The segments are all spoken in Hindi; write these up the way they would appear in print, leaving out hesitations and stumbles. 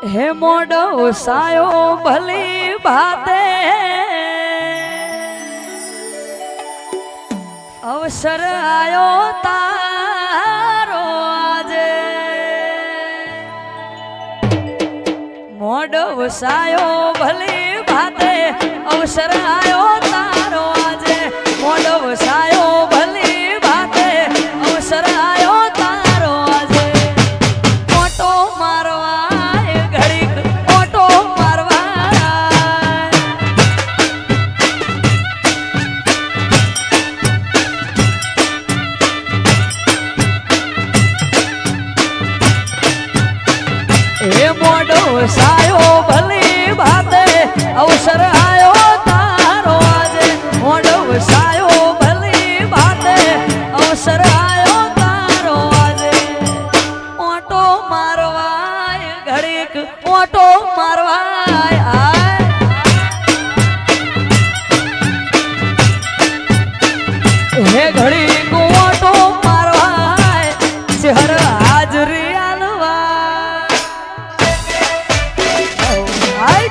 हे मोडो सायो भली भाते अवसर आयो तारो आजे मोडो सायो भली भाते अवसर आयो तारो आजे मोडो सायो भली भाते अवसर आयो तारो आजे मोटो मारवा घड़ीक मोटो मारवा हे मोडो सायो भली भाते अवसर आयो तारो आजे मोडो सायो भली भाते अवसर आयो तारो आजे मोटो मारवाय घड़ीक मोटो मारवाय आय हे घड़ीक मोटो मारवाय शहर हाजरी आलवा आय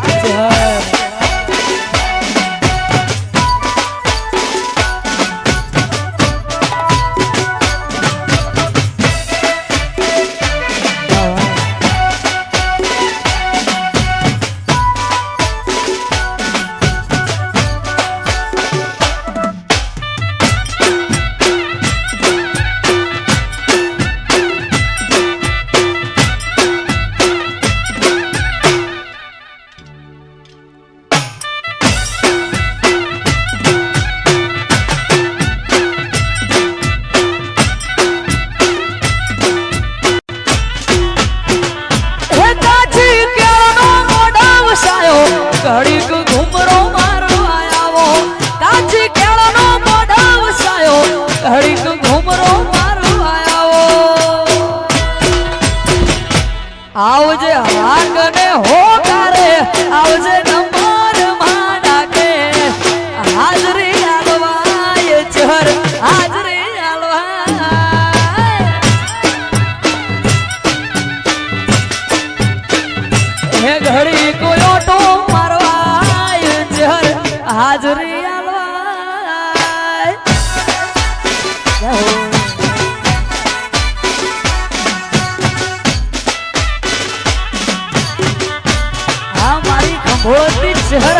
घड़ीक घुमरो मारो आयावो काची केळनो मोढा वसायो घड़ीक घुमरो मारो आयावो आवजे हागने होकारे आवजे नंबर माडाके हाजरी आलवाय चहर हाजरी आलवाय हे घड़ी को ओटो हाजरी आलवाय मारी खंभोती शहर